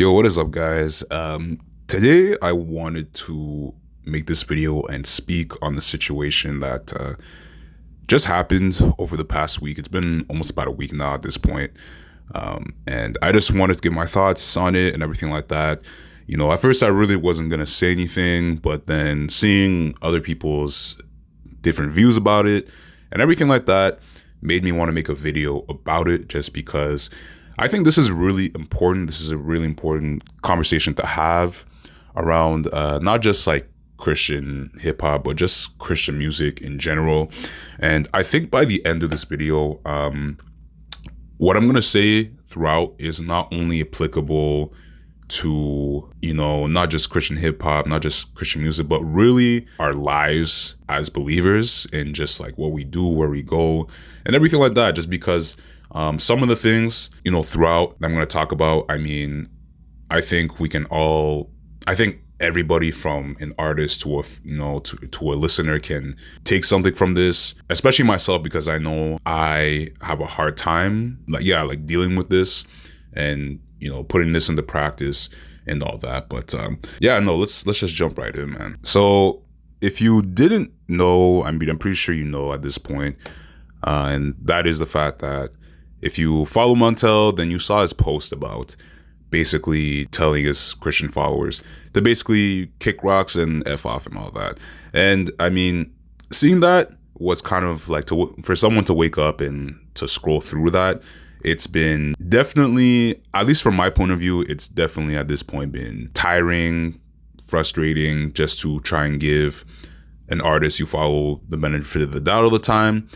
Yo, what is up, guys? Today I wanted to make this video and speak on the situation that just happened over the past week. It's been almost about a week now at this point. And I just wanted to give my thoughts on it and everything like that. You know, at first I really wasn't going to say anything, but then seeing other people's different views about it and everything like that made me want to make a video about it, just because I think this is really important. This is a really important conversation to have around not just like Christian hip hop, but just Christian music in general. And I think by the end of this video, what I'm going to say throughout is not only applicable to, you know, not just Christian hip hop, not just Christian music, but really our lives as believers and just like what we do, where we go and everything like that. Just because some of the things, you know, throughout that I'm going to talk about, I mean, I think everybody from an artist to a listener can take something from this, especially myself, because I know I have a hard time like dealing with this and, you know, putting this into practice and all that. But let's just jump right in, man. So if you didn't know, I mean, I'm pretty sure you know at this point, and that is the fact that if you follow Montell, then you saw his post about basically telling his Christian followers to basically kick rocks and F off and all that. And I mean, seeing that was kind of like for someone to wake up and to scroll through that. It's been definitely, at least from my point of view, it's definitely at this point been tiring, frustrating, just to try and give an artist you follow the benefit of the doubt all the time.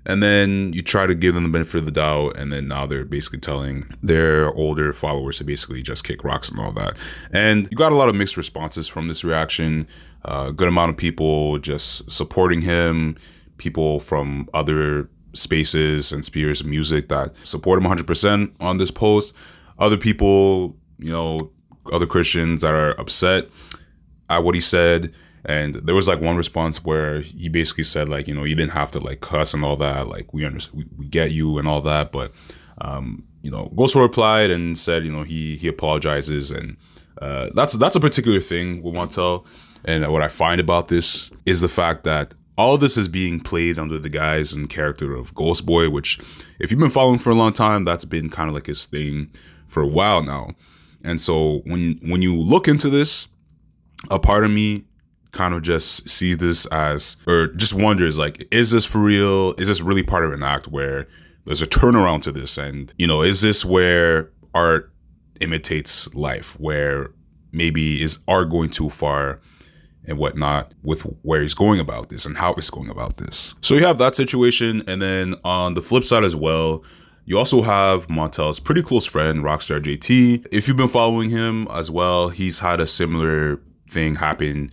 And then you try to give them the benefit of the doubt, and then now they're basically telling their older followers to basically just kick rocks and all that. And you got a lot of mixed responses from this reaction. A good amount of people just supporting him, people from other spaces and spheres of music that support him 100% on this post. Other people, you know, other Christians that are upset at what he said. And there was like one response where he basically said, like, you know, you didn't have to like cuss and all that. Like, we understand, we get you and all that. But, you know, Ghostboi replied and said, you know, he apologizes. And that's a particular thing with Montell. And what I find about this is the fact that all this is being played under the guise and character of Ghostboi, which if you've been following for a long time, that's been kind of like his thing for a while now. And so when you look into this, a part of me kind of just see this as, or just wonders, like, is this for real? Is this really part of an act where there's a turnaround to this? And, you know, is this where art imitates life, where maybe is art going too far and whatnot with where he's going about this and how he's going about this? So you have that situation. And then on the flip side as well, you also have Montell's pretty close friend, RockstarJT. If you've been following him as well, he's had a similar thing happen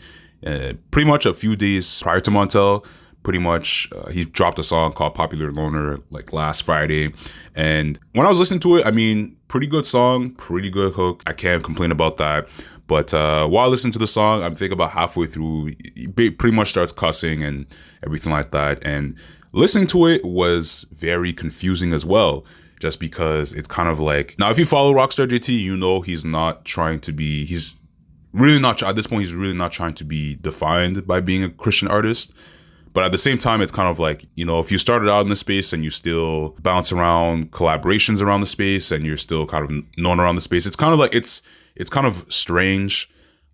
pretty much a few days prior to Montell. Pretty much he dropped a song called Popular Loner like last Friday. And when I was listening to it, I mean, pretty good song, pretty good hook. I can't complain about that. But while listening to the song, I'm thinking about halfway through, he pretty much starts cussing and everything like that. And listening to it was very confusing as well, just because it's kind of like, now if you follow RockstarJT, you know he's really not, at this point, he's really not trying to be defined by being a Christian artist. But at the same time, it's kind of like, you know, if you started out in the space and you still bounce around collaborations around the space and you're still kind of known around the space, it's kind of like, it's kind of strange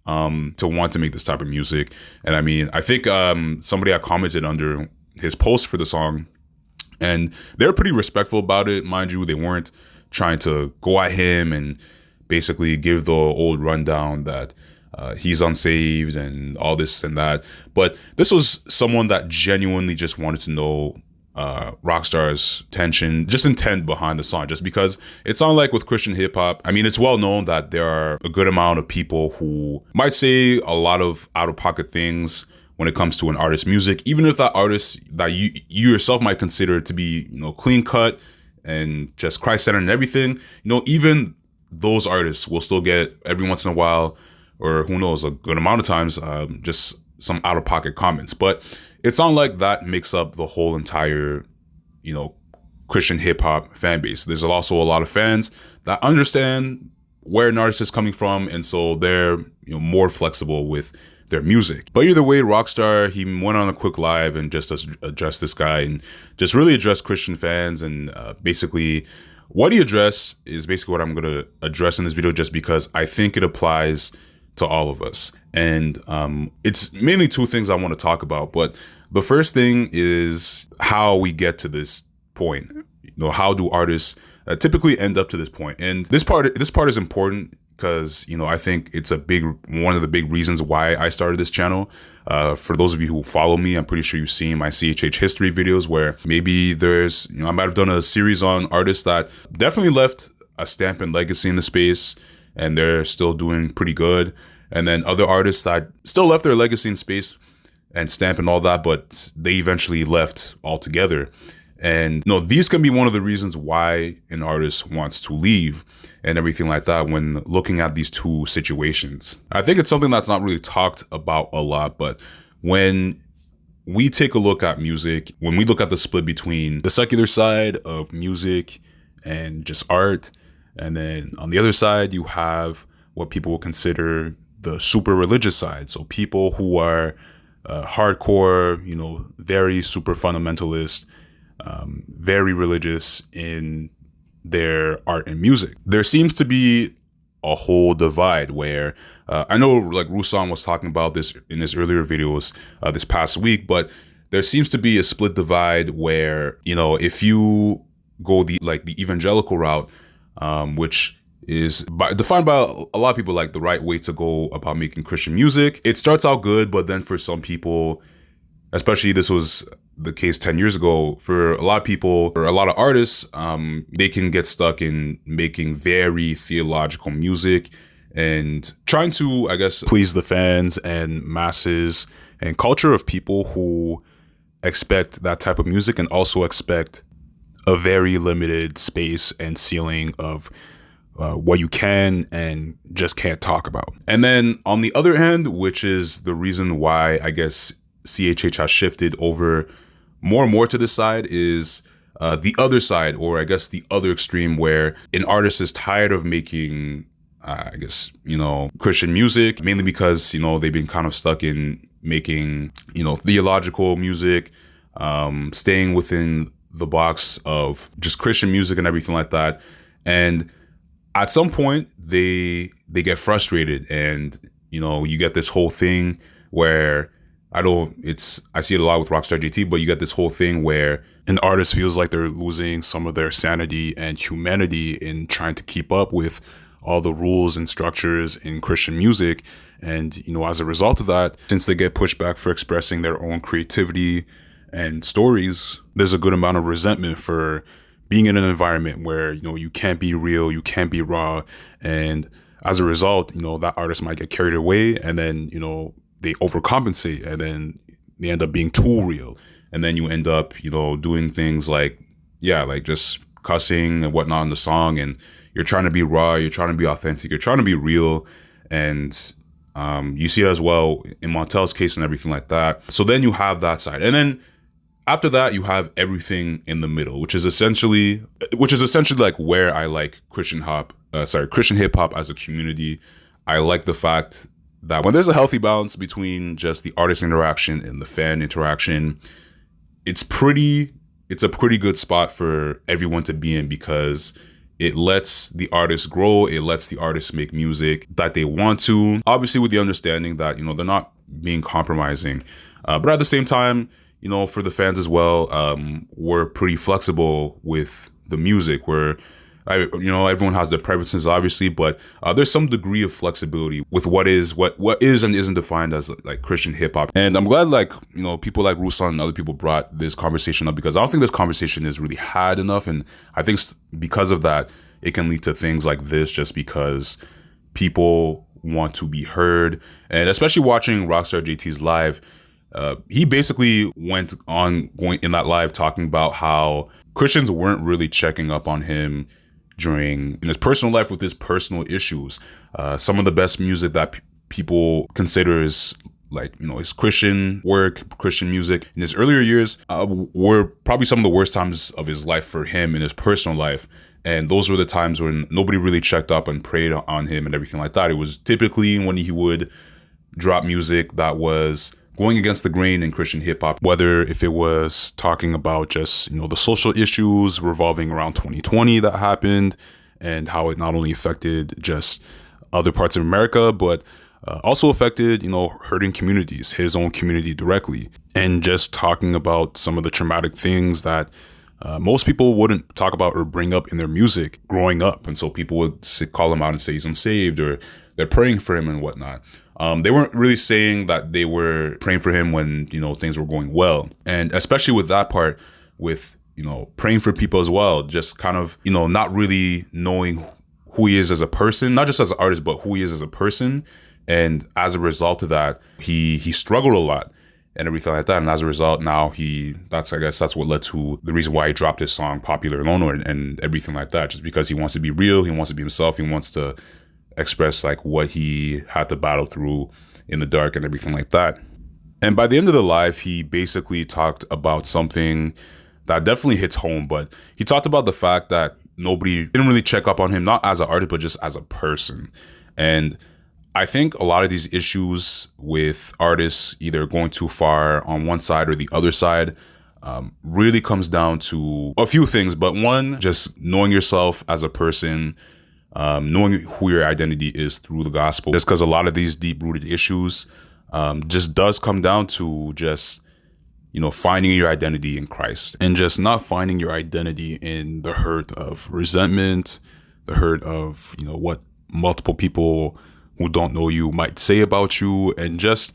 to want to make this type of music. And I mean, I think somebody had commented under his post for the song, and they're pretty respectful about it. Mind you, they weren't trying to go at him and basically give the old rundown that he's unsaved and all this and that. But this was someone that genuinely just wanted to know Rockstar's intent behind the song, just because it sounded like with Christian hip hop, I mean, it's well known that there are a good amount of people who might say a lot of out of pocket things when it comes to an artist's music, even if that artist that you yourself might consider to be, you know, clean cut and just Christ-centered and everything, you know, even those artists will still get every once in a while, or who knows, a good amount of times, just some out-of-pocket comments. But it sounds like that makes up the whole entire, you know, Christian hip-hop fan base. There's also a lot of fans that understand where an artist is coming from, and so they're more flexible with their music. But either way, Rockstar, he went on a quick live and just addressed this guy and just really addressed Christian fans. And basically what he addressed is basically what I'm going to address in this video, just because I think it applies to all of us. And it's mainly two things I want to talk about. But the first thing is how we get to this point. How do artists typically end up to this point? And this part is important because I think it's one of the big reasons why I started this channel. For those of you who follow me, I'm pretty sure you've seen my CHH history videos where maybe there's I might have done a series on artists that definitely left a stamp and legacy in the space, and they're still doing pretty good. And then other artists that still left their legacy in space and stamp and all that, but they eventually left altogether. And these can be one of the reasons why an artist wants to leave and everything like that when looking at these two situations. I think it's something that's not really talked about a lot, but when we take a look at music, when we look at the split between the secular side of music and just art, and then on the other side, you have what people will consider the super religious side. So people who are hardcore, very super fundamentalist, very religious in their art and music. There seems to be a whole divide where I know like Ruslan was talking about this in his earlier videos this past week, but there seems to be a split divide where if you go the evangelical route, which is defined by a lot of people like the right way to go about making Christian music. It starts out good, but then for some people, especially this was the case 10 years ago, for a lot of people, or a lot of artists, they can get stuck in making very theological music and trying to, I guess, please the fans and masses and culture of people who expect that type of music and also expect a very limited space and ceiling of what you can and just can't talk about. And then on the other hand, which is the reason why I guess CHH has shifted over more and more to this side, is the other side, or I guess the other extreme, where an artist is tired of making, I guess, Christian music, mainly because, they've been kind of stuck in making, theological music, staying within the box of just Christian music and everything like that. And at some point they get frustrated, and, you get this whole thing where I see it a lot with RockstarJT, but you get this whole thing where an artist feels like they're losing some of their sanity and humanity in trying to keep up with all the rules and structures in Christian music. And, as a result of that, since they get pushed back for expressing their own creativity and stories, there's a good amount of resentment for being in an environment where, you can't be real, you can't be raw. And as a result, that artist might get carried away, and then, they overcompensate, and then they end up being too real. And then you end up, doing things like just cussing and whatnot in the song, and you're trying to be raw, you're trying to be authentic, you're trying to be real. And you see it as well in Montell's case and everything like that. So then you have that side. And then after that, you have everything in the middle, which is essentially like where I like Christian hip hop as a community. I like the fact that when there's a healthy balance between just the artist interaction and the fan interaction, it's a pretty good spot for everyone to be in, because it lets the artist grow, it lets the artist make music that they want to, obviously with the understanding that, they're not being compromising. But at the same time, for the fans as well, we're pretty flexible with the music. Everyone has their preferences, obviously, but there's some degree of flexibility with what is and isn't defined as like Christian hip hop. And I'm glad people like Ruslan and other people brought this conversation up, because I don't think this conversation is really had enough. And I think because of that, it can lead to things like this, just because people want to be heard. And especially watching RockstarJT's live, he basically went on going in that live talking about how Christians weren't really checking up on him in his personal life with his personal issues. Some of the best music that people consider is like, you know, his Christian work, Christian music in his earlier years were probably some of the worst times of his life for him in his personal life. And those were the times when nobody really checked up and prayed on him and everything like that. It was typically when he would drop music that was going against the grain in Christian hip hop, whether if it was talking about just, you know, the social issues revolving around 2020 that happened and how it not only affected just other parts of America, but also affected, you know, hurting communities, his own community directly, and just talking about some of the traumatic things that most people wouldn't talk about or bring up in their music growing up. And so people would call him out and say he's unsaved, or they're praying for him and whatnot. They weren't really saying that they were praying for him when, you know, things were going well. And especially with that part, with, you know, praying for people as well, just kind of, you know, not really knowing who he is as a person, not just as an artist, but who he is as a person. And as a result of that, he struggled a lot and everything like that. And as a result, now I guess that's what led to the reason why he dropped his song Popular Alone and everything like that, just because he wants to be real, he wants to be himself, he wants to express like what he had to battle through in the dark and everything like that. And by the end of the live, he basically talked about something that definitely hits home, but he talked about the fact that nobody didn't really check up on him, not as an artist, but just as a person. And I think a lot of these issues with artists either going too far on one side or the other side really comes down to a few things. But one, just knowing yourself as a person, knowing who your identity is through the gospel. Just because a lot of these deep-rooted issues just does come down to just, you know, finding your identity in Christ, and just not finding your identity in the hurt of resentment, the hurt of, you know, what multiple people who don't know you might say about you, and just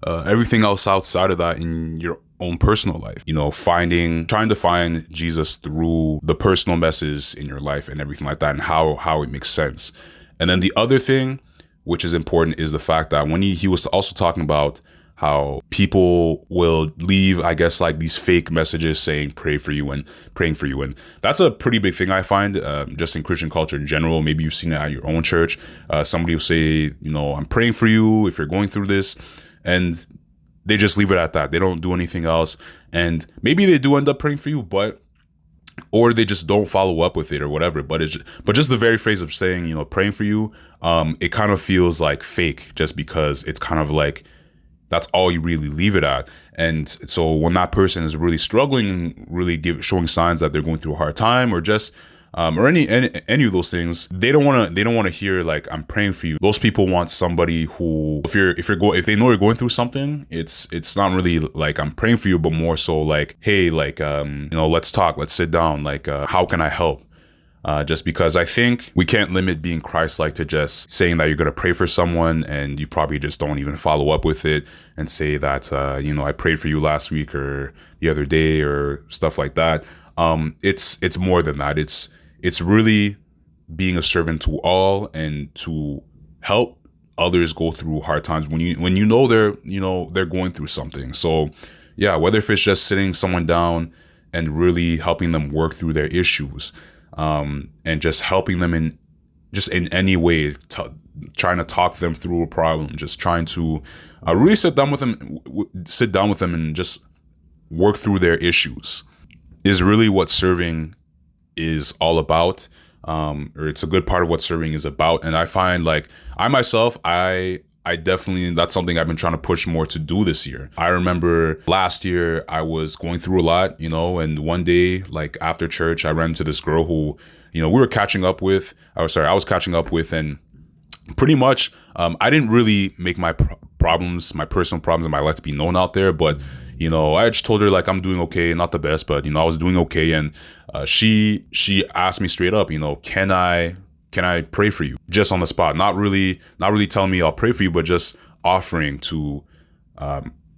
everything else outside of that in your own personal life. You know, trying to find Jesus through the personal messes in your life and everything like that, and how it makes sense. And then the other thing, which is important, is the fact that when he was also talking about how people will leave, I guess, like these fake messages saying pray for you and praying for you. And that's a pretty big thing I find just in Christian culture in general. Maybe you've seen it at your own church. Somebody will say, you know, I'm praying for you if you're going through this. And they just leave it at that. They don't do anything else. And maybe they do end up praying for you, or they just don't follow up with it or whatever. But just the very phrase of saying, you know, praying for you, it kind of feels like fake, just because it's kind of like, that's all you really leave it at. And so when that person is really struggling and really showing signs that they're going through a hard time, or just or any of those things, they don't want to hear like, I'm praying for you. Those people want somebody who, if they know you're going through something, it's not really like I'm praying for you, but more so like, hey, like you know, let's talk, let's sit down, like how can I help? Just because I think we can't limit being Christ-like to just saying that you're going to pray for someone and you probably just don't even follow up with it and say that, you know, I prayed for you last week or the other day or stuff like that. It's more than that. It's really being a servant to all and to help others go through hard times when you know they're going through something. So yeah, whether if it's just sitting someone down and really helping them work through their issues, and just helping them in any way, trying to talk them through a problem, just trying to really sit down with them and just work through their issues, is really what serving is all about. Or it's a good part of what serving is about. And I find like I myself, I definitely, that's something I've been trying to push more to do this year. I remember last year I was going through a lot, you know, and one day, like after church, I ran into this girl who, you know, I was catching up with, and pretty much, I didn't really make my personal problems in my life to be known out there, but, you know, I just told her like, I'm doing okay, not the best, but, you know, I was doing okay. And she asked me straight up, you know, can I pray for you? Just on the spot, not really telling me I'll pray for you, but just offering to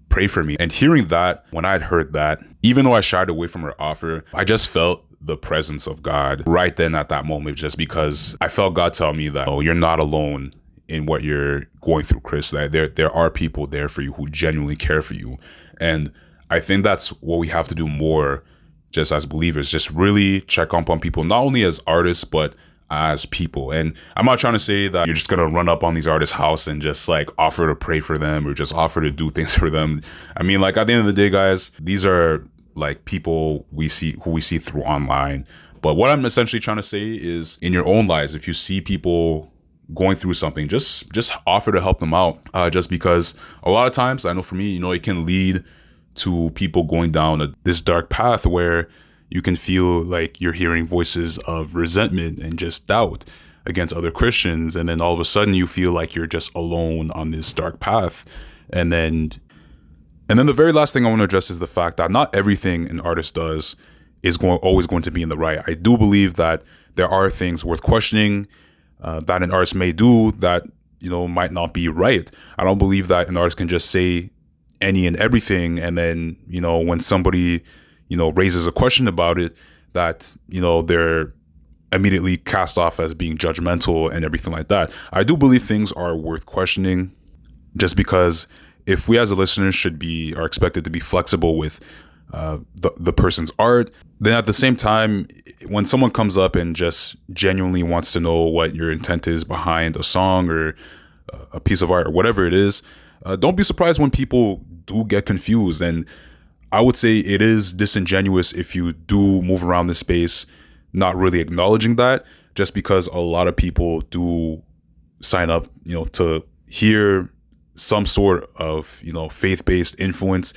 pray for me. And hearing that, when I had heard that, even though I shied away from her offer, I just felt the presence of God right then at that moment, just because I felt God tell me that, oh, you're not alone in what you're going through, Chris, that there are people there for you who genuinely care for you. And I think that's what we have to do more just as believers, just really check up on people, not only as artists, but as people. And I'm not trying to say that you're just gonna run up on these artists' house and just like offer to pray for them or just offer to do things for them. I mean, like at the end of the day, guys, these are like people who we see through online. But what I'm essentially trying to say is, in your own lives, if you see people going through something, just offer to help them out. Just because a lot of times, I know for me, it can lead to people going down this dark path where you can feel like you're hearing voices of resentment and just doubt against other Christians. And then all of a sudden you feel like you're just alone on this dark path. And then the very last thing I want to address is the fact that not everything an artist does is always going to be in the right. I do believe that there are things worth questioning that an artist may do that, might not be right. I don't believe that an artist can just say any and everything. And then, when somebody raises a question about it, that, they're immediately cast off as being judgmental and everything like that. I do believe things are worth questioning, just because if we as a listener are expected to be flexible with the person's art, then at the same time, when someone comes up and just genuinely wants to know what your intent is behind a song or a piece of art or whatever it is, don't be surprised when people do get confused. And I would say it is disingenuous if you do move around this space not really acknowledging that, just because a lot of people do sign up, to hear some sort of, faith-based influence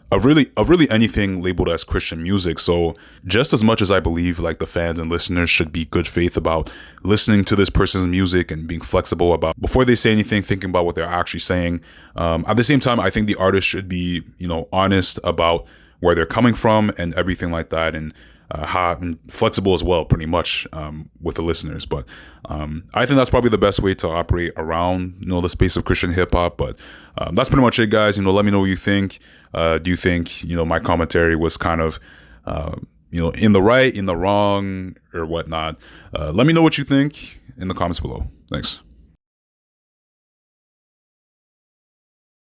of really anything labeled as Christian music. So just as much as I believe like the fans and listeners should be good faith about listening to this person's music and being flexible about before they say anything, thinking about what they're actually saying. At the same time, I think the artist should be, honest about where they're coming from and everything like that, and flexible as well, pretty much, with the listeners. But I think that's probably the best way to operate around, the space of Christian hip hop. But that's pretty much it, guys. Let me know what you think. Do you think, my commentary was kind of, in the right, in the wrong, or whatnot? Let me know what you think in the comments below. Thanks.